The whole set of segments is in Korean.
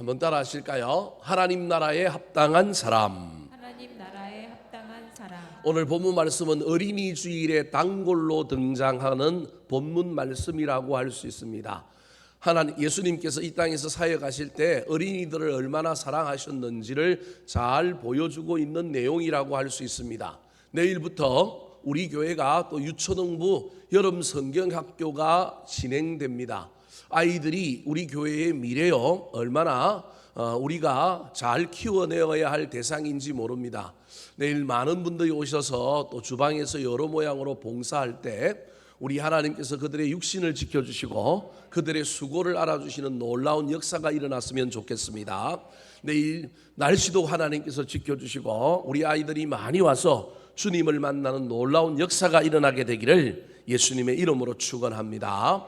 한번 따라 하실까요? 하나님 나라에 합당한 사람. 하나님 나라에 합당한 사람. 오늘 본문 말씀은 어린이 주일에 단골로 등장하는 본문 말씀이라고 할 수 있습니다. 예수님께서 이 땅에서 사역하실 때 어린이들을 얼마나 사랑하셨는지를 잘 보여주고 있는 내용이라고 할 수 있습니다. 내일부터 우리 교회가 또 유초등부 여름 성경학교가 진행됩니다. 아이들이 우리 교회의 미래요, 얼마나 우리가 잘 키워내어야 할 대상인지 모릅니다. 내일 많은 분들이 오셔서 또 주방에서 여러 모양으로 봉사할 때 우리 하나님께서 그들의 육신을 지켜주시고 그들의 수고를 알아주시는 놀라운 역사가 일어났으면 좋겠습니다. 내일 날씨도 하나님께서 지켜주시고 우리 아이들이 많이 와서 주님을 만나는 놀라운 역사가 일어나게 되기를 예수님의 이름으로 축원합니다.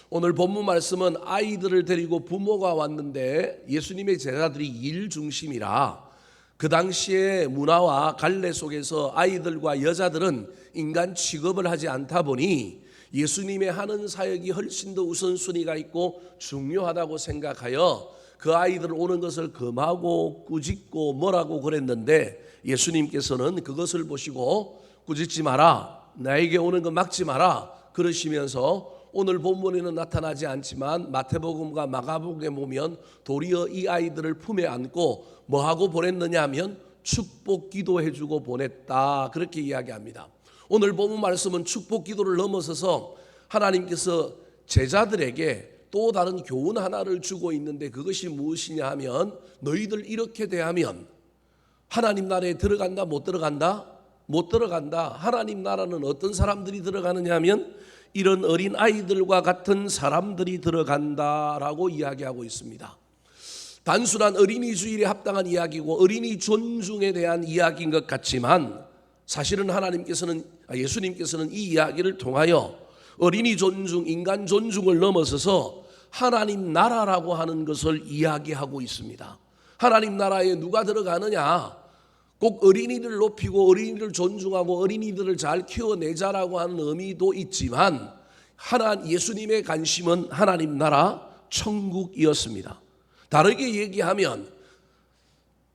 오늘 본문 말씀은 아이들을 데리고 부모가 왔는데 예수님의 제자들이 일 중심이라 그 당시의 문화와 관례 속에서 아이들과 여자들은 인간 취급을 하지 않다 보니 예수님의 하는 사역이 훨씬 더 우선순위가 있고 중요하다고 생각하여 그 아이들 오는 것을 금하고 꾸짖고 뭐라고 그랬는데 예수님께서는 그것을 보시고 꾸짖지 마라, 나에게 오는 거 막지 마라 그러시면서 오늘 본문에는 나타나지 않지만 마태복음과 마가복음에 보면 도리어 이 아이들을 품에 안고 뭐하고 보냈느냐 하면 축복 기도해주고 보냈다, 그렇게 이야기합니다. 오늘 본문 말씀은 축복 기도를 넘어서서 하나님께서 제자들에게 또 다른 교훈 하나를 주고 있는데 그것이 무엇이냐 하면 너희들 이렇게 대하면 하나님 나라에 들어간다 못 들어간다? 못 들어간다. 하나님 나라는 어떤 사람들이 들어가느냐 하면 이런 어린 아이들과 같은 사람들이 들어간다라고 이야기하고 있습니다. 단순한 어린이 주일에 합당한 이야기고 어린이 존중에 대한 이야기인 것 같지만 사실은 예수님께서는 이 이야기를 통하여 어린이 존중, 인간 존중을 넘어서서 하나님 나라라고 하는 것을 이야기하고 있습니다. 하나님 나라에 누가 들어가느냐? 꼭 어린이를 높이고 어린이를 존중하고 어린이들을 잘 키워내자라고 하는 의미도 있지만 예수님의 관심은 하나님 나라 천국이었습니다. 다르게 얘기하면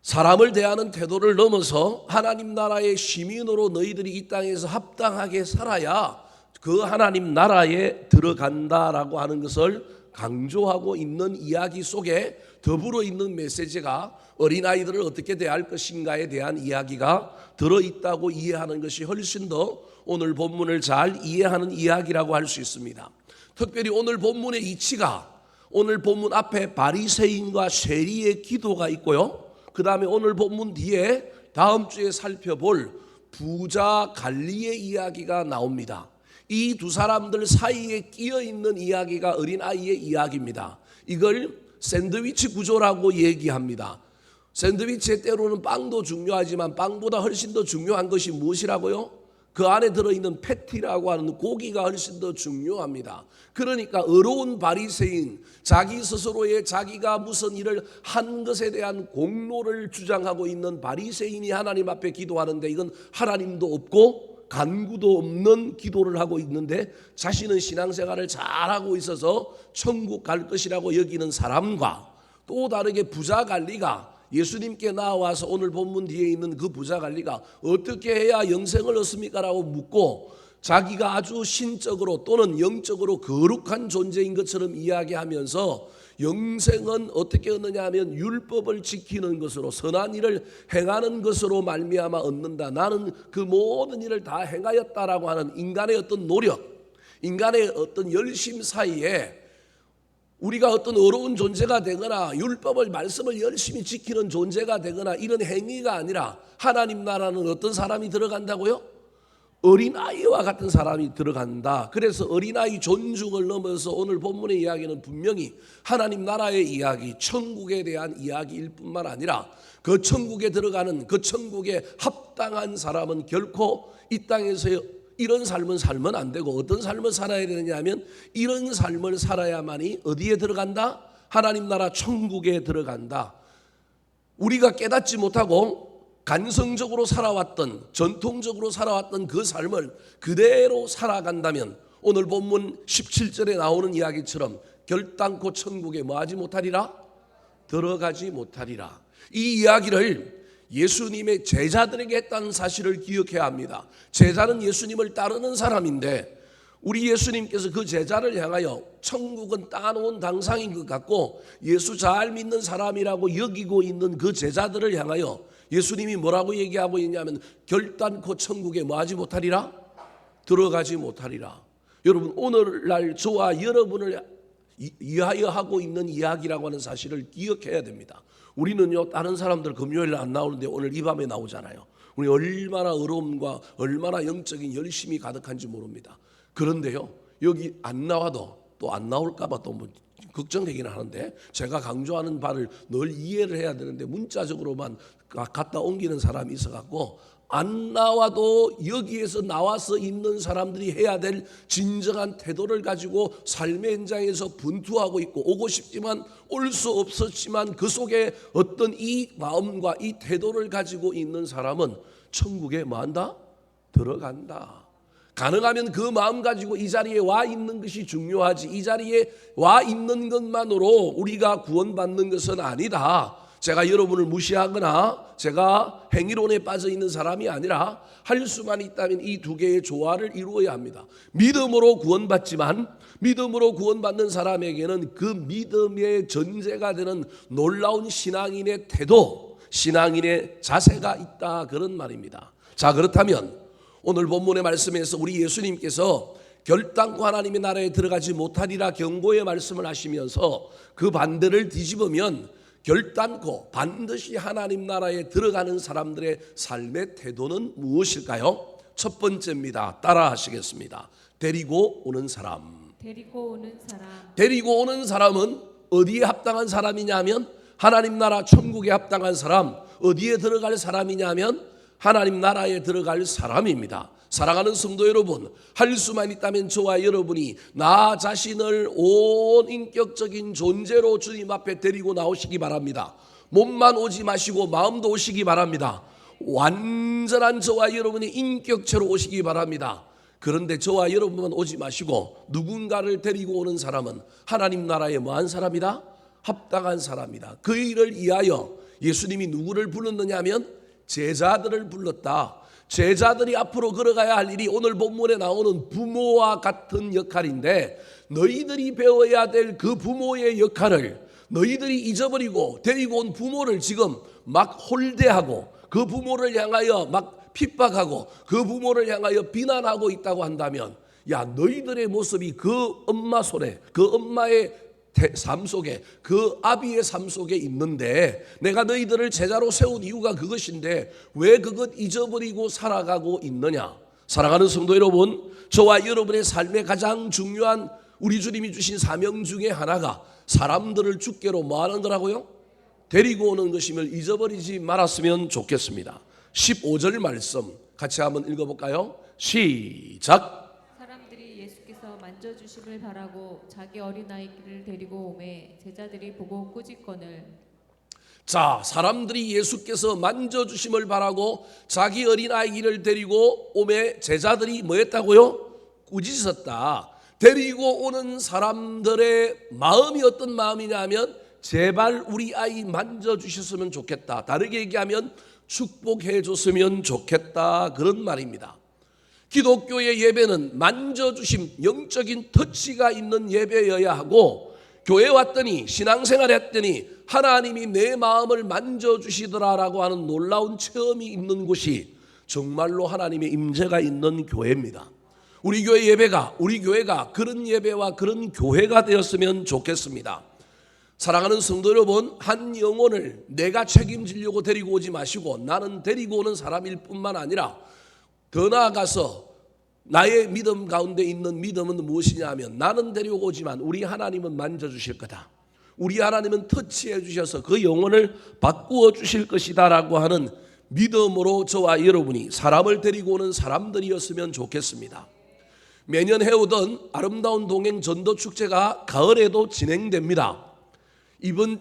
사람을 대하는 태도를 넘어서 하나님 나라의 시민으로 너희들이 이 땅에서 합당하게 살아야 그 하나님 나라에 들어간다라고 하는 것을 강조하고 있는 이야기 속에 더불어 있는 메시지가 어린아이들을 어떻게 대할 것인가에 대한 이야기가 들어있다고 이해하는 것이 훨씬 더 오늘 본문을 잘 이해하는 이야기라고 할 수 있습니다. 특별히 오늘 본문의 이치가 오늘 본문 앞에 바리새인과 세리의 기도가 있고요, 그 다음에 오늘 본문 뒤에 다음 주에 살펴볼 부자 갈리의 이야기가 나옵니다. 이 두 사람들 사이에 끼어 있는 이야기가 어린아이의 이야기입니다. 이걸 샌드위치 구조라고 얘기합니다. 샌드위치에 때로는 빵도 중요하지만 빵보다 훨씬 더 중요한 것이 무엇이라고요? 그 안에 들어있는 패티라고 하는 고기가 훨씬 더 중요합니다. 그러니까 어려운 바리새인, 자기 스스로의 자기가 무슨 일을 한 것에 대한 공로를 주장하고 있는 바리새인이 하나님 앞에 기도하는데 이건 하나님도 없고 간구도 없는 기도를 하고 있는데 자신은 신앙생활을 잘하고 있어서 천국 갈 것이라고 여기는 사람과 또 다르게 부자 관리가 예수님께 나와서 오늘 본문 뒤에 있는 그 부자 관리가 어떻게 해야 영생을 얻습니까? 라고 묻고 자기가 아주 신적으로 또는 영적으로 거룩한 존재인 것처럼 이야기하면서 영생은 어떻게 얻느냐 하면 율법을 지키는 것으로 선한 일을 행하는 것으로 말미암아 얻는다. 나는 그 모든 일을 다 행하였다라고 하는 인간의 어떤 노력, 인간의 어떤 열심 사이에 우리가 어떤 어려운 존재가 되거나 율법을 말씀을 열심히 지키는 존재가 되거나 이런 행위가 아니라 하나님 나라는 어떤 사람이 들어간다고요? 어린아이와 같은 사람이 들어간다. 그래서 어린아이 존중을 넘어서 오늘 본문의 이야기는 분명히 하나님 나라의 이야기, 천국에 대한 이야기일 뿐만 아니라 그 천국에 들어가는 그 천국에 합당한 사람은 결코 이 땅에서 이런 삶은 살면 안 되고 어떤 삶을 살아야 되느냐 하면 이런 삶을 살아야만이 어디에 들어간다? 하나님 나라 천국에 들어간다. 우리가 깨닫지 못하고 간성적으로 살아왔던 전통적으로 살아왔던 그 삶을 그대로 살아간다면 오늘 본문 17절에 나오는 이야기처럼 결단코 천국에 뭐하지 못하리라? 들어가지 못하리라. 이 이야기를 예수님의 제자들에게 했다는 사실을 기억해야 합니다. 제자는 예수님을 따르는 사람인데 우리 예수님께서 그 제자를 향하여 천국은 따놓은 당상인 것 같고 예수 잘 믿는 사람이라고 여기고 있는 그 제자들을 향하여 예수님이 뭐라고 얘기하고 있냐면 결단코 천국에 뭐하지 못하리라? 들어가지 못하리라. 여러분, 오늘날 저와 여러분을 위하여 하고 있는 이야기라고 하는 사실을 기억해야 됩니다. 우리는요, 다른 사람들 금요일에 안 나오는데 오늘 이 밤에 나오잖아요. 우리 얼마나 어려움과 얼마나 영적인 열심이 가득한지 모릅니다. 그런데요, 여기 안 나와도 또 안 나올까봐 또 뭐 걱정되기는 하는데, 제가 강조하는 바를 늘 이해를 해야 되는데 문자적으로만 갖다 옮기는 사람이 있어갖고 안 나와도 여기에서 나와서 있는 사람들이 해야 될 진정한 태도를 가지고 삶의 현장에서 분투하고 있고, 오고 싶지만 올 수 없었지만 그 속에 어떤 이 마음과 이 태도를 가지고 있는 사람은 천국에 뭐한다? 들어간다. 가능하면 그 마음 가지고 이 자리에 와 있는 것이 중요하지, 이 자리에 와 있는 것만으로 우리가 구원받는 것은 아니다. 제가 여러분을 무시하거나 제가 행위론에 빠져 있는 사람이 아니라 할 수만 있다면 이 두 개의 조화를 이루어야 합니다. 믿음으로 구원받지만 믿음으로 구원받는 사람에게는 그 믿음의 전제가 되는 놀라운 신앙인의 태도, 신앙인의 자세가 있다, 그런 말입니다. 자, 그렇다면 오늘 본문의 말씀에서 우리 예수님께서 결단코 하나님의 나라에 들어가지 못하리라 경고의 말씀을 하시면서 그 반대를 뒤집으면 결단코 반드시 하나님 나라에 들어가는 사람들의 삶의 태도는 무엇일까요? 첫 번째입니다. 따라 하시겠습니다. 데리고 오는 사람. 데리고 오는 사람. 데리고 오는 사람은 어디에 합당한 사람이냐면 하나님 나라 천국에 합당한 사람. 어디에 들어갈 사람이냐면 하나님 나라에 들어갈 사람입니다. 사랑하는 성도 여러분, 할 수만 있다면 저와 여러분이 나 자신을 온 인격적인 존재로 주님 앞에 데리고 나오시기 바랍니다. 몸만 오지 마시고 마음도 오시기 바랍니다. 완전한 저와 여러분이 인격체로 오시기 바랍니다. 그런데 저와 여러분만 오지 마시고 누군가를 데리고 오는 사람은 하나님 나라에 뭐한 사람이다? 합당한 사람이다. 그 일을 위하여 예수님이 누구를 불렀느냐 하면 제자들을 불렀다. 제자들이 앞으로 걸어가야 할 일이 오늘 본문에 나오는 부모와 같은 역할인데, 너희들이 배워야 될 그 부모의 역할을 너희들이 잊어버리고 데리고 온 부모를 지금 막 홀대하고 그 부모를 향하여 막 핍박하고 그 부모를 향하여 비난하고 있다고 한다면, 야, 너희들의 모습이 그 엄마 손에, 그 엄마의 삶 속에, 그 아비의 삶 속에 있는데 내가 너희들을 제자로 세운 이유가 그것인데 왜 그것 잊어버리고 살아가고 있느냐? 사랑하는 성도 여러분, 저와 여러분의 삶에 가장 중요한 우리 주님이 주신 사명 중에 하나가 사람들을 주께로 뭐 하는 거라고요? 데리고 오는 것임을 잊어버리지 말았으면 좋겠습니다. 15절 말씀 같이 한번 읽어볼까요? 시작. 예수께서 만져주심을 바라고 자기 어린아이를 데리고 오매 제자들이 보고 꾸짖거늘. 자, 사람들이 예수께서 만져주심을 바라고 자기 어린아이를 데리고 오매 제자들이 뭐 했다고요? 꾸짖었다. 데리고 오는 사람들의 마음이 어떤 마음이냐면 제발 우리 아이 만져주셨으면 좋겠다. 다르게 얘기하면 축복해 줬으면 좋겠다, 그런 말입니다. 기독교의 예배는 만져주심, 영적인 터치가 있는 예배여야 하고, 교회 왔더니 신앙생활 했더니 하나님이 내 마음을 만져주시더라라고 하는 놀라운 체험이 있는 곳이 정말로 하나님의 임재가 있는 교회입니다. 우리 교회 예배가, 우리 교회가 그런 예배와 그런 교회가 되었으면 좋겠습니다. 사랑하는 성도 여러분, 한 영혼을 내가 책임지려고 데리고 오지 마시고 나는 데리고 오는 사람일 뿐만 아니라 더 나아가서 나의 믿음 가운데 있는 믿음은 무엇이냐 하면 나는 데려오지만 우리 하나님은 만져주실 거다. 우리 하나님은 터치해 주셔서 그 영혼을 바꾸어 주실 것이다 라고 하는 믿음으로 저와 여러분이 사람을 데리고 오는 사람들이었으면 좋겠습니다. 매년 해오던 아름다운 동행 전도축제가 가을에도 진행됩니다. 이번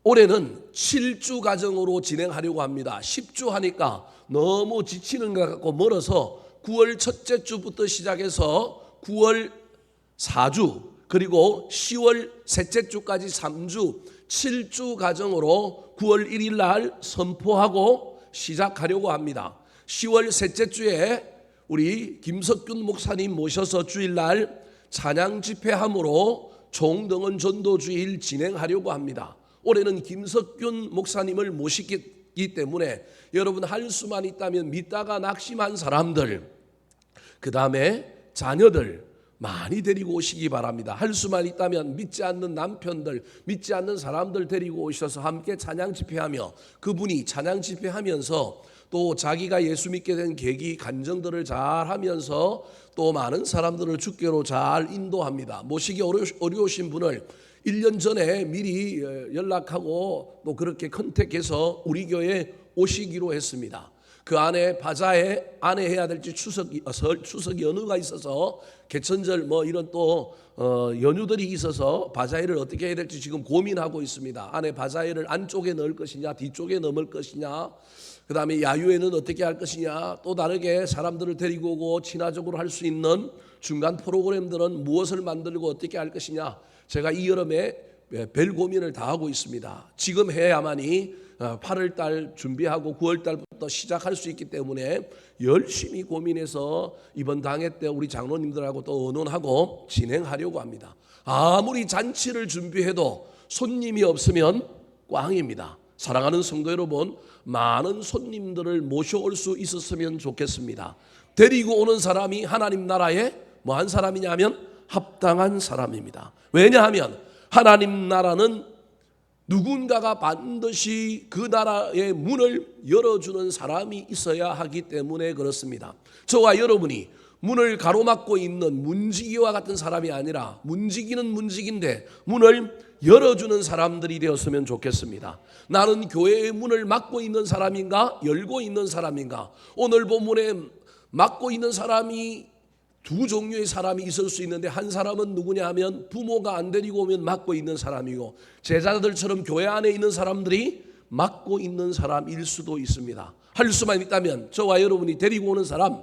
올해는 7주 과정으로 진행하려고 합니다. 10주 하니까 너무 지치는 것 같고 멀어서 9월 첫째 주부터 시작해서 9월 4주 그리고 10월 셋째 주까지 3주 7주 과정으로 9월 1일 날 선포하고 시작하려고 합니다. 10월 셋째 주에 우리 김석균 목사님 모셔서 주일날 찬양 집회함으로 총동원 전도주일 진행하려고 합니다. 올해는 김석균 목사님을 모시기 때문에 여러분 할 수만 있다면 믿다가 낙심한 사람들, 그 다음에 자녀들 많이 데리고 오시기 바랍니다. 할 수만 있다면 믿지 않는 남편들, 믿지 않는 사람들 데리고 오셔서 함께 찬양 집회하며 그분이 찬양 집회하면서 또 자기가 예수 믿게 된 계기 간정들을 잘 하면서 또 많은 사람들을 주께로 잘 인도합니다. 모시기 어려우신 분을 1년 전에 미리 연락하고 또 그렇게 컨택해서 우리 교회에 오시기로 했습니다. 그 안에 바자에 안에 해야 될지 추석 연휴가 있어서 개천절 뭐 이런 또 연휴들이 있어서 바자회를 어떻게 해야 될지 지금 고민하고 있습니다. 안에 바자회를 안쪽에 넣을 것이냐 뒤쪽에 넣을 것이냐, 그 다음에 야유회는 어떻게 할 것이냐, 또 다르게 사람들을 데리고 오고 친화적으로 할 수 있는 중간 프로그램들은 무엇을 만들고 어떻게 할 것이냐, 제가 이 여름에 별 고민을 다 하고 있습니다. 지금 해야만이 8월 달 준비하고 9월 달부터 시작할 수 있기 때문에 열심히 고민해서 이번 당회 때 우리 장로님들하고 또 의논하고 진행하려고 합니다. 아무리 잔치를 준비해도 손님이 없으면 꽝입니다. 사랑하는 성도 여러분, 많은 손님들을 모셔올 수 있었으면 좋겠습니다. 데리고 오는 사람이 하나님 나라에 뭐한 사람이냐면 합당한 사람입니다. 왜냐하면 하나님 나라는 누군가가 반드시 그 나라의 문을 열어주는 사람이 있어야 하기 때문에 그렇습니다. 저와 여러분이 문을 가로막고 있는 문지기와 같은 사람이 아니라 문지기는 문지기인데 문을 열어주는 사람들이 되었으면 좋겠습니다. 나는 교회의 문을 막고 있는 사람인가 열고 있는 사람인가? 오늘 본문에 막고 있는 사람이 두 종류의 사람이 있을 수 있는데 한 사람은 누구냐 하면 부모가 안 데리고 오면 막고 있는 사람이고 제자들처럼 교회 안에 있는 사람들이 막고 있는 사람일 수도 있습니다. 할 수만 있다면 저와 여러분이 데리고 오는 사람,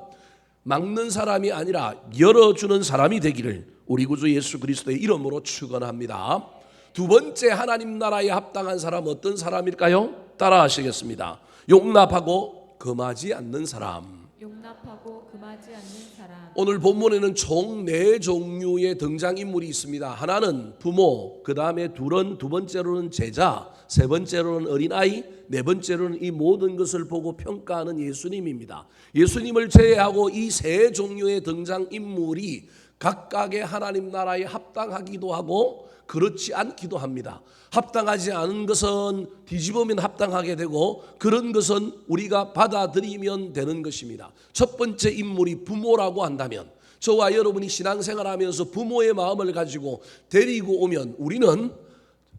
막는 사람이 아니라 열어주는 사람이 되기를 우리 구주 예수 그리스도의 이름으로 축원합니다. 두 번째 하나님 나라에 합당한 사람 어떤 사람일까요? 따라 하시겠습니다. 용납하고 금하지 않는 사람. 용납하고 금하지 않는 사람. 오늘 본문에는 총 4종류의 등장인물이 있습니다. 하나는 부모, 그 다음에 두 번째로는 제자, 세 번째로는 어린아이, 네 번째로는 이 모든 것을 보고 평가하는 예수님입니다. 예수님을 제외하고 이 세 종류의 등장인물이 각각의 하나님 나라에 합당하기도 하고 그렇지 않기도 합니다. 합당하지 않은 것은 뒤집으면 합당하게 되고 그런 것은 우리가 받아들이면 되는 것입니다. 첫 번째 인물이 부모라고 한다면 저와 여러분이 신앙생활하면서 부모의 마음을 가지고 데리고 오면 우리는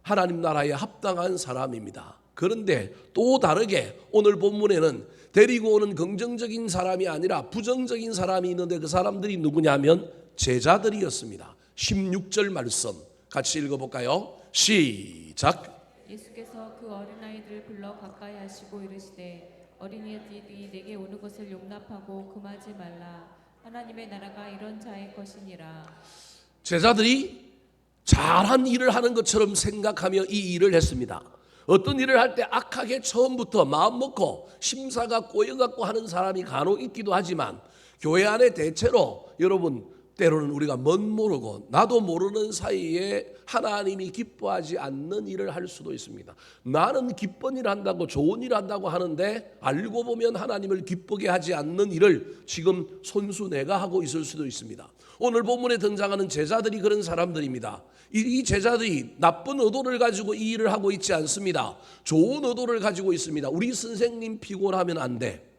하나님 나라에 합당한 사람입니다. 그런데 또 다르게 오늘 본문에는 데리고 오는 긍정적인 사람이 아니라 부정적인 사람이 있는데 그 사람들이 누구냐면 제자들이었습니다. 16절 말씀 같이 읽어볼까요? 시작. 예수께서 그 어린아이들을 불러 가까이 하시고 이르시되 어린이들이 내게 오는 것을 용납하고 금하지 말라. 하나님의 나라가 이런 자의 것이니라. 제자들이 잘한 일을 하는 것처럼 생각하며 이 일을 했습니다. 어떤 일을 할 때 악하게 처음부터 마음 먹고 심사가 꼬여갖고 하는 사람이 간혹 있기도 하지만 교회 안에 대체로 여러분 때로는 우리가 멋 모르고 나도 모르는 사이에 하나님이 기뻐하지 않는 일을 할 수도 있습니다. 나는 기쁜 일 한다고 좋은 일 한다고 하는데 알고 보면 하나님을 기쁘게 하지 않는 일을 지금 손수 내가 하고 있을 수도 있습니다. 오늘 본문에 등장하는 제자들이 그런 사람들입니다. 이 제자들이 나쁜 의도를 가지고 이 일을 하고 있지 않습니다. 좋은 의도를 가지고 있습니다. 우리 선생님 피곤하면 안 돼.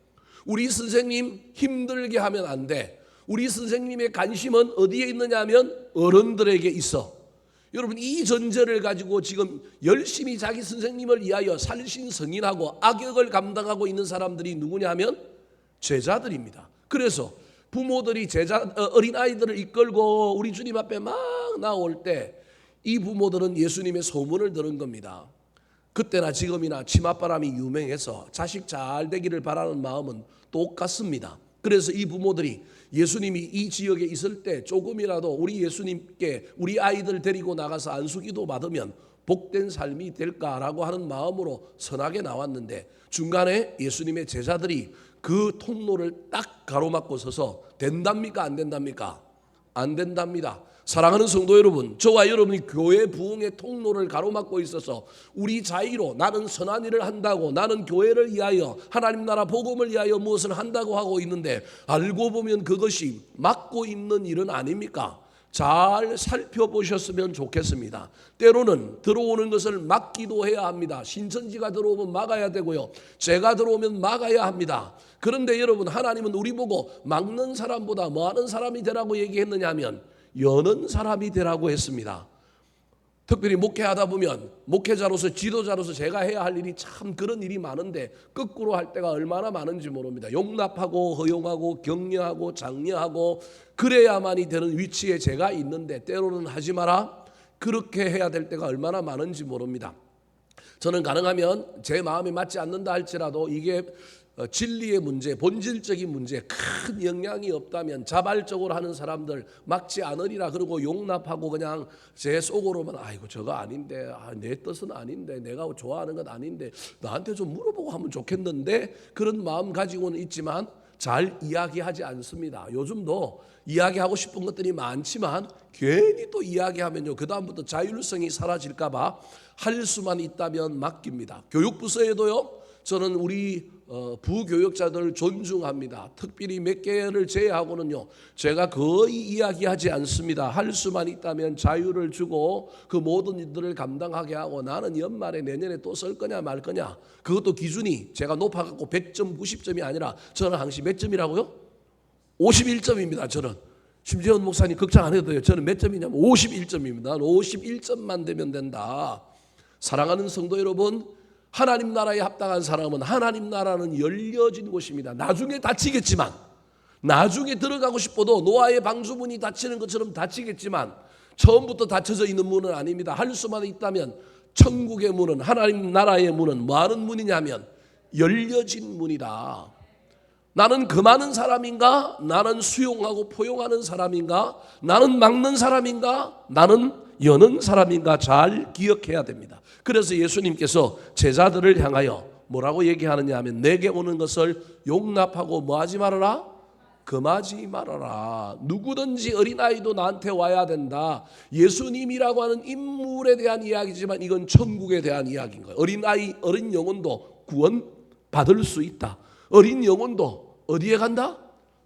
우리 선생님 힘들게 하면 안 돼. 우리 선생님의 관심은 어디에 있느냐 하면 어른들에게 있어. 여러분 이 전제를 가지고 지금 열심히 자기 선생님을 위하여 살신성인하고 악역을 감당하고 있는 사람들이 누구냐 하면 제자들입니다. 그래서 부모들이 어린아이들을 이끌고 우리 주님 앞에 막 나올 때 이 부모들은 예수님의 소문을 들은 겁니다. 그때나 지금이나 치맛바람이 유명해서 자식 잘 되기를 바라는 마음은 똑같습니다. 그래서 이 부모들이 예수님이 이 지역에 있을 때 조금이라도 우리 예수님께 우리 아이들 데리고 나가서 안수기도 받으면 복된 삶이 될까라고 하는 마음으로 선하게 나왔는데 중간에 예수님의 제자들이 그 통로를 딱 가로막고 서서 된답니까 안 된답니까? 안 된답니다. 사랑하는 성도 여러분, 저와 여러분이 교회 부흥의 통로를 가로막고 있어서 우리 자의로 나는 선한 일을 한다고, 나는 교회를 위하여, 하나님 나라 복음을 위하여 무엇을 한다고 하고 있는데 알고 보면 그것이 막고 있는 일은 아닙니까? 잘 살펴보셨으면 좋겠습니다. 때로는 들어오는 것을 막기도 해야 합니다. 신천지가 들어오면 막아야 되고요, 죄가 들어오면 막아야 합니다. 그런데 여러분, 하나님은 우리 보고 막는 사람보다 뭐 하는 사람이 되라고 얘기했느냐 하면 여는 사람이 되라고 했습니다. 특별히 목회하다 보면 목회자로서 지도자로서 제가 해야 할 일이 참 그런 일이 많은데 거꾸로 할 때가 얼마나 많은지 모릅니다. 용납하고 허용하고 격려하고 장려하고 그래야만이 되는 위치에 제가 있는데 때로는 하지 마라, 그렇게 해야 될 때가 얼마나 많은지 모릅니다. 저는 가능하면 제 마음에 맞지 않는다 할지라도 이게 진리의 문제, 본질적인 문제 큰 영향이 없다면 자발적으로 하는 사람들 막지 않으리라 그러고 용납하고 그냥 제 속으로만 아이고 저거 아닌데, 내 뜻은 아닌데, 내가 좋아하는 건 아닌데 나한테 좀 물어보고 하면 좋겠는데 그런 마음 가지고는 있지만 잘 이야기하지 않습니다. 요즘도 이야기하고 싶은 것들이 많지만 괜히 또 이야기하면요 그 다음부터 자율성이 사라질까 봐 할 수만 있다면 맡깁니다. 교육부서에도요 저는 우리 부교육자들 존중합니다. 특별히 몇 개를 제외하고는요 제가 거의 이야기하지 않습니다. 할 수만 있다면 자유를 주고 그 모든 일들을 감당하게 하고 나는 연말에 내년에 또 쓸 거냐 말 거냐, 그것도 기준이 제가 높아갖고 100점 90점이 아니라 저는 항상 몇 점이라고요? 51점입니다. 저는 심재원 목사님 걱정 안 해도 돼요. 저는 몇 점이냐면 51점입니다. 51점만 되면 된다. 사랑하는 성도 여러분, 하나님 나라에 합당한 사람은 하나님 나라는 열려진 곳입니다. 나중에 닫히겠지만, 나중에 들어가고 싶어도 노아의 방주문이 닫히는 것처럼 닫히겠지만 처음부터 닫혀져 있는 문은 아닙니다. 할 수만 있다면 천국의 문은, 하나님 나라의 문은 뭐 하는 문이냐면 열려진 문이다. 나는 금하는 사람인가? 나는 수용하고 포용하는 사람인가? 나는 막는 사람인가? 나는 여는 사람인가? 잘 기억해야 됩니다. 그래서 예수님께서 제자들을 향하여 뭐라고 얘기하느냐 하면 내게 오는 것을 용납하고 뭐하지 말아라? 금하지 말아라. 누구든지 어린아이도 나한테 와야 된다. 예수님이라고 하는 인물에 대한 이야기지만 이건 천국에 대한 이야기인 거예요. 어린아이, 어린 영혼도 구원 받을 수 있다. 어린 영혼도 어디에 간다?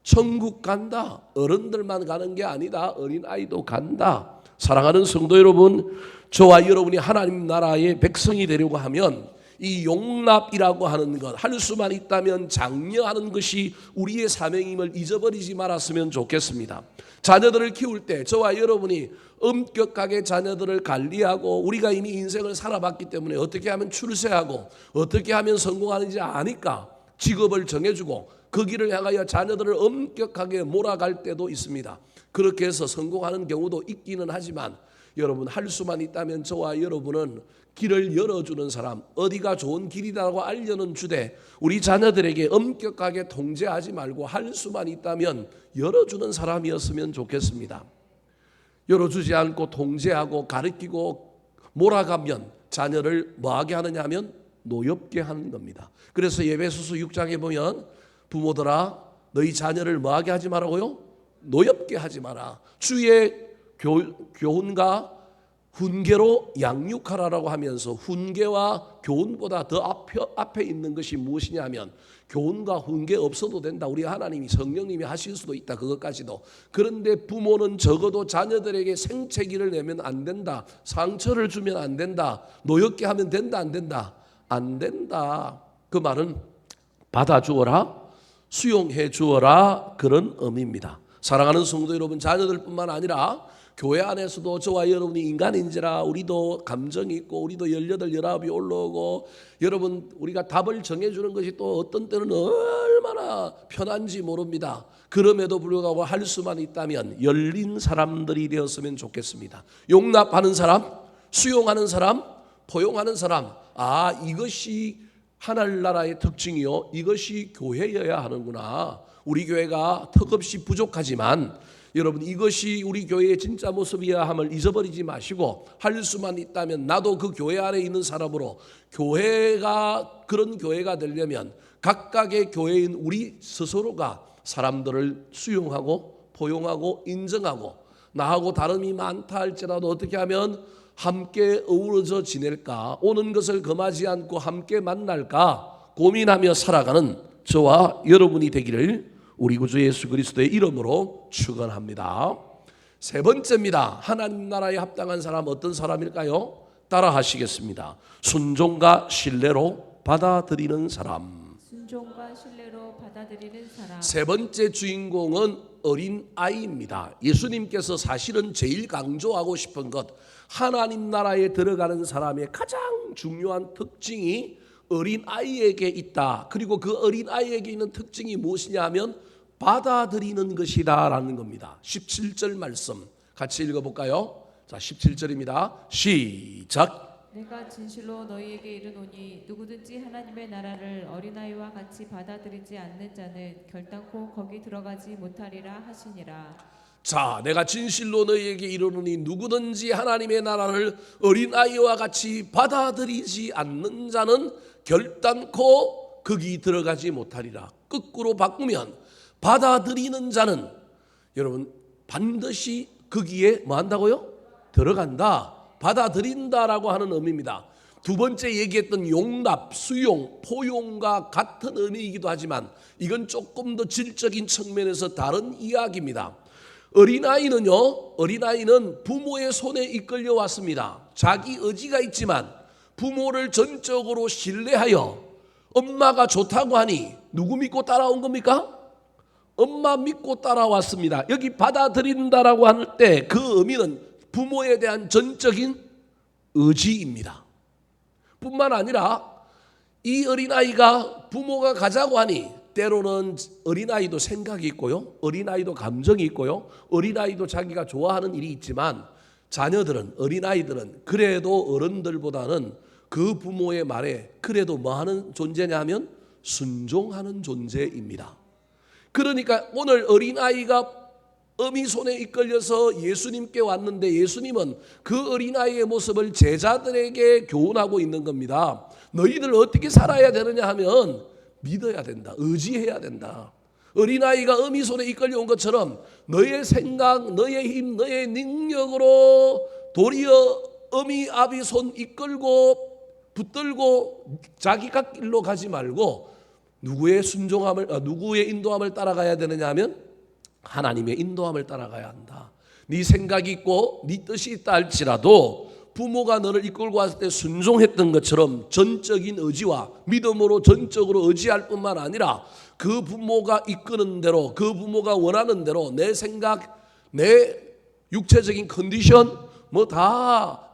천국 간다. 어른들만 가는 게 아니다. 어린아이도 간다. 사랑하는 성도 여러분, 저와 여러분이 하나님 나라의 백성이 되려고 하면 이 용납이라고 하는 것, 할 수만 있다면 장려하는 것이 우리의 사명임을 잊어버리지 말았으면 좋겠습니다. 자녀들을 키울 때 저와 여러분이 엄격하게 자녀들을 관리하고 우리가 이미 인생을 살아봤기 때문에 어떻게 하면 출세하고 어떻게 하면 성공하는지 아니까 직업을 정해주고 그 길을 향하여 자녀들을 엄격하게 몰아갈 때도 있습니다. 그렇게 해서 성공하는 경우도 있기는 하지만 여러분, 할 수만 있다면 저와 여러분은 길을 열어주는 사람, 어디가 좋은 길이라고 알려는 주되 우리 자녀들에게 엄격하게 통제하지 말고 할 수만 있다면 열어주는 사람이었으면 좋겠습니다. 열어주지 않고 통제하고 가르치고 몰아가면 자녀를 뭐하게 하느냐 하면 노엽게 하는 겁니다. 그래서 에베소서 6장에 보면 부모들아 너희 자녀를 뭐하게 하지 말라고요? 노엽게 하지 마라. 주의 교훈과 훈계로 양육하라라고 하면서 훈계와 교훈보다 더 앞에 있는 것이 무엇이냐면 교훈과 훈계 없어도 된다. 우리 하나님이 성령님이 하실 수도 있다. 그것까지도. 그런데 부모는 적어도 자녀들에게 생채기를 내면 안 된다. 상처를 주면 안 된다. 노엽게 하면 된다 안 된다? 안 된다. 그 말은 받아주어라, 수용해 주어라, 그런 의미입니다. 사랑하는 성도 여러분, 자녀들뿐만 아니라 교회 안에서도 저와 여러분이 인간인지라 우리도 감정이 있고 우리도 18, 19이 올라오고 여러분 우리가 답을 정해주는 것이 또 어떤 때는 얼마나 편한지 모릅니다. 그럼에도 불구하고 할 수만 있다면 열린 사람들이 되었으면 좋겠습니다. 용납하는 사람, 수용하는 사람, 포용하는 사람, 이것이 하늘나라의 특징이요, 이것이 교회여야 하는구나. 우리 교회가 턱없이 부족하지만 여러분 이것이 우리 교회의 진짜 모습이야 함을 잊어버리지 마시고 할 수만 있다면 나도 그 교회 안에 있는 사람으로 교회가 그런 교회가 되려면 각각의 교회인 우리 스스로가 사람들을 수용하고 포용하고 인정하고 나하고 다름이 많다 할지라도 어떻게 하면 함께 어우러져 지낼까, 오는 것을 금하지 않고 함께 만날까 고민하며 살아가는 저와 여러분이 되기를 우리 구주 예수 그리스도의 이름으로 축원합니다. 세 번째입니다. 하나님 나라에 합당한 사람 어떤 사람일까요? 따라 하시겠습니다. 순종과 신뢰로 받아들이는 사람. 순종과 신뢰로 받아들이는 사람. 세 번째 주인공은 어린 아이입니다. 예수님께서 사실은 제일 강조하고 싶은 것, 하나님 나라에 들어가는 사람의 가장 중요한 특징이 어린 아이에게 있다. 그리고 그 어린 아이에게 있는 특징이 무엇이냐 하면 받아들이는 것이다 라는 겁니다. 17절 말씀 같이 읽어볼까요? 자, 17절입니다. 시작. 내가 진실로 너희에게 이르노니 누구든지 하나님의 나라를 어린아이와 같이 받아들이지 않는 자는 결단코 거기 들어가지 못하리라 하시니라. 자, 내가 진실로 너희에게 이르노니 누구든지 하나님의 나라를 어린아이와 같이 받아들이지 않는 자는 결단코 거기 들어가지 못하리라. 거꾸로 바꾸면 받아들이는 자는 여러분 반드시 거기에 뭐 한다고요? 들어간다. 받아들인다라고 하는 의미입니다. 두 번째 얘기했던 용납, 수용, 포용과 같은 의미이기도 하지만 이건 조금 더 질적인 측면에서 다른 이야기입니다. 어린아이는 부모의 손에 이끌려 왔습니다. 자기 의지가 있지만 부모를 전적으로 신뢰하여 엄마가 좋다고 하니 누구 믿고 따라온 겁니까? 엄마 믿고 따라왔습니다. 여기 받아들인다라고 할 때 그 의미는 부모에 대한 전적인 의지입니다. 뿐만 아니라 이 어린아이가 부모가 가자고 하니 때로는 어린아이도 생각이 있고요. 어린아이도 감정이 있고요. 어린아이도 자기가 좋아하는 일이 있지만 어린아이들은 그래도 어른들보다는 그 부모의 말에 그래도 뭐 하는 존재냐 하면 순종하는 존재입니다. 그러니까 오늘 어린아이가 어미 손에 이끌려서 예수님께 왔는데 예수님은 그 어린아이의 모습을 제자들에게 교훈하고 있는 겁니다. 너희들 어떻게 살아야 되느냐 하면 믿어야 된다. 의지해야 된다. 어린아이가 어미 손에 이끌려온 것처럼 너의 생각, 너의 힘, 너의 능력으로 도리어 어미 아비 손 이끌고 붙들고 자기 갓 길로 가지 말고 누구의 인도함을 따라가야 되느냐 하면 하나님의 인도함을 따라가야 한다. 네 생각이 있고 네 뜻이 있다 할지라도 부모가 너를 이끌고 왔을 때 순종했던 것처럼 전적인 의지와 믿음으로 전적으로 의지할 뿐만 아니라 그 부모가 이끄는 대로 그 부모가 원하는 대로 내 생각, 내 육체적인 컨디션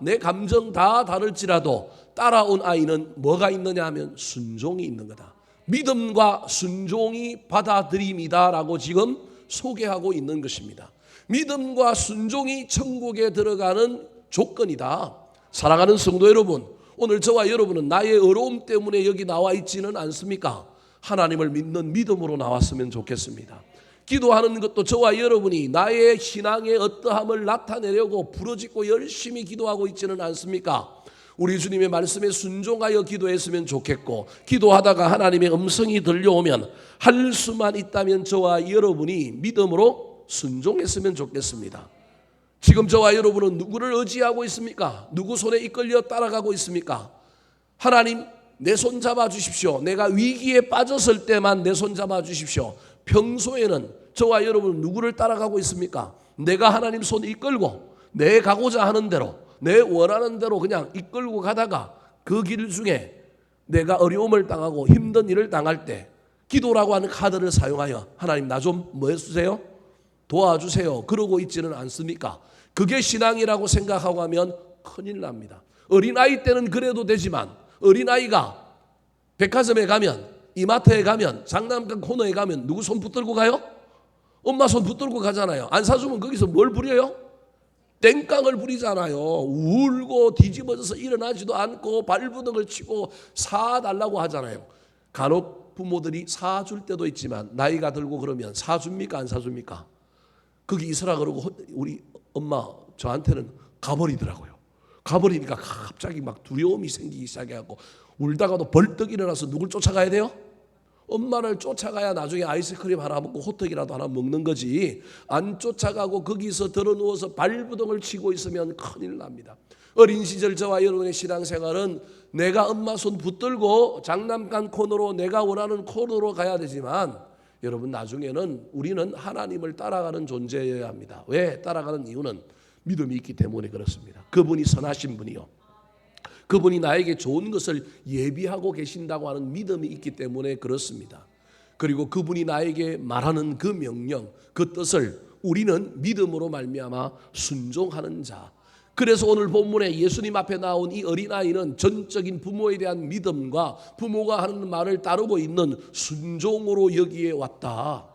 내 감정 다 다를지라도 따라온 아이는 뭐가 있느냐 하면 순종이 있는 거다. 믿음과 순종이 받아들임이다라고 지금 소개하고 있는 것입니다. 믿음과 순종이 천국에 들어가는 조건이다. 사랑하는 성도 여러분, 오늘 저와 여러분은 나의 어려움 때문에 여기 나와 있지는 않습니까? 하나님을 믿는 믿음으로 나왔으면 좋겠습니다. 기도하는 것도 저와 여러분이 나의 신앙의 어떠함을 나타내려고 부르짖고 열심히 기도하고 있지는 않습니까? 우리 주님의 말씀에 순종하여 기도했으면 좋겠고, 기도하다가 하나님의 음성이 들려오면 할 수만 있다면 저와 여러분이 믿음으로 순종했으면 좋겠습니다. 지금 저와 여러분은 누구를 의지하고 있습니까? 누구 손에 이끌려 따라가고 있습니까? 하나님 내 손 잡아 주십시오. 내가 위기에 빠졌을 때만 내 손 잡아 주십시오. 평소에는 저와 여러분은 누구를 따라가고 있습니까? 내가 하나님 손 이끌고 내 가고자 하는 대로 내 원하는 대로 그냥 이끌고 가다가 그 길 중에 내가 어려움을 당하고 힘든 일을 당할 때 기도라고 하는 카드를 사용하여 하나님 나 좀 뭐 해주세요? 도와주세요. 그러고 있지는 않습니까? 그게 신앙이라고 생각하고 하면 큰일 납니다. 어린아이 때는 그래도 되지만 어린아이가 백화점에 가면 이마트에 가면 장난감 코너에 가면 누구 손 붙들고 가요? 엄마 손 붙들고 가잖아요. 안 사주면 거기서 뭘 부려요? 땡깡을 부리잖아요. 울고 뒤집어져서 일어나지도 않고 발부둥을 치고 사달라고 하잖아요. 간혹 부모들이 사줄 때도 있지만 나이가 들고 그러면 사줍니까 안 사줍니까? 거기 있으라 그러고 우리 엄마 저한테는 가버리더라고요. 가버리니까 갑자기 막 두려움이 생기기 시작해갖고 울다가도 벌떡 일어나서 누굴 쫓아가야 돼요? 엄마를 쫓아가야 나중에 아이스크림 하나 먹고 호떡이라도 하나 먹는 거지. 안 쫓아가고 거기서 들어누워서 발부동을 치고 있으면 큰일 납니다. 어린 시절 저와 여러분의 신앙생활은 내가 엄마 손 붙들고 장난감 코너로 내가 원하는 코너로 가야 되지만 여러분 나중에는 우리는 하나님을 따라가는 존재여야 합니다. 왜? 따라가는 이유는 믿음이 있기 때문에 그렇습니다. 그분이 선하신 분이요, 그분이 나에게 좋은 것을 예비하고 계신다고 하는 믿음이 있기 때문에 그렇습니다. 그리고 그분이 나에게 말하는 그 명령, 그 뜻을 우리는 믿음으로 말미암아 순종하는 자. 그래서 오늘 본문에 예수님 앞에 나온 이 어린아이는 전적인 부모에 대한 믿음과 부모가 하는 말을 따르고 있는 순종으로 여기에 왔다.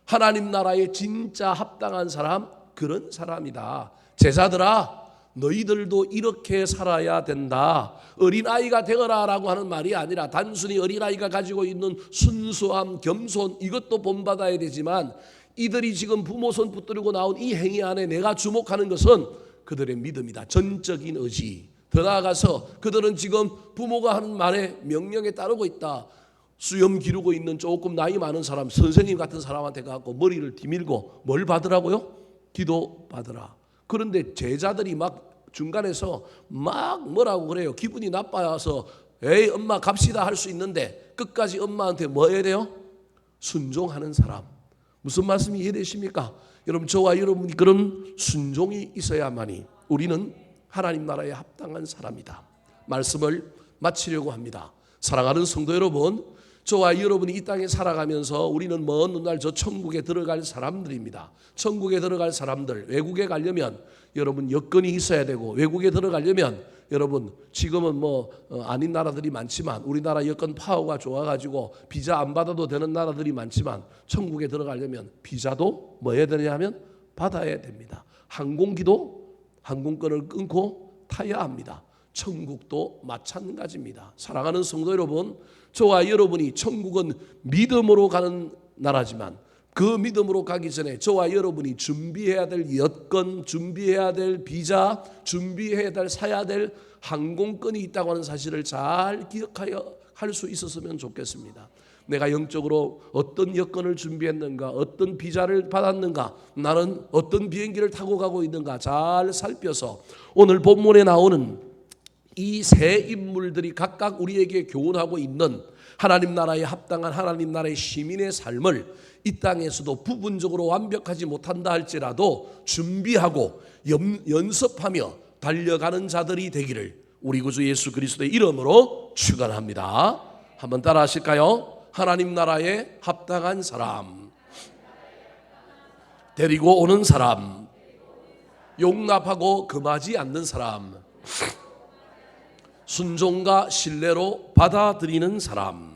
하나님 나라에 진짜 합당한 사람, 그런 사람이다. 제자들아, 너희들도 이렇게 살아야 된다. 어린아이가 되어라 라고 하는 말이 아니라 단순히 어린아이가 가지고 있는 순수함, 겸손, 이것도 본받아야 되지만 이들이 지금 부모 손 붙들고 나온 이 행위 안에 내가 주목하는 것은 그들의 믿음이다. 전적인 의지. 더 나아가서 그들은 지금 부모가 하는 말에 명령에 따르고 있다. 수염 기르고 있는 조금 나이 많은 사람, 선생님 같은 사람한테 가고 머리를 디밀고 뭘 받으라고요? 기도 받으라. 그런데 제자들이 막 중간에서 막 뭐라고 그래요? 기분이 나빠서 에이 엄마 갑시다 할 수 있는데 끝까지 엄마한테 뭐 해야 돼요? 순종하는 사람. 무슨 말씀이 이해되십니까? 여러분, 저와 여러분이 그런 순종이 있어야만이 우리는 하나님 나라에 합당한 사람이다. 말씀을 마치려고 합니다. 사랑하는 성도 여러분, 저와 여러분이 이 땅에 살아가면서 우리는 먼 훗날 저 천국에 들어갈 사람들입니다. 천국에 들어갈 사람들, 외국에 가려면 여러분 여건이 있어야 되고, 외국에 들어가려면 여러분 지금은 아닌 나라들이 많지만 우리나라 여건 파워가 좋아가지고 비자 안 받아도 되는 나라들이 많지만 천국에 들어가려면 비자도 뭐 해야 되냐 하면 받아야 됩니다. 항공기도 항공권을 끊고 타야 합니다. 천국도 마찬가지입니다. 사랑하는 성도 여러분, 저와 여러분이 천국은 믿음으로 가는 나라지만 그 믿음으로 가기 전에 저와 여러분이 준비해야 될 여건, 준비해야 될 비자, 준비해야 될 사야 될 항공권이 있다고 하는 사실을 잘 기억하여 할 수 있었으면 좋겠습니다. 내가 영적으로 어떤 여건을 준비했는가, 어떤 비자를 받았는가, 나는 어떤 비행기를 타고 가고 있는가 잘 살펴서 오늘 본문에 나오는 이 세 인물들이 각각 우리에게 교훈하고 있는 하나님 나라에 합당한 하나님 나라의 시민의 삶을 이 땅에서도 부분적으로 완벽하지 못한다 할지라도 준비하고 연습하며 달려가는 자들이 되기를 우리 구주 예수 그리스도의 이름으로 축원합니다. 한번 따라 하실까요? 하나님 나라에 합당한 사람, 데리고 오는 사람, 용납하고 금하지 않는 사람, 순종과 신뢰로 받아들이는 사람.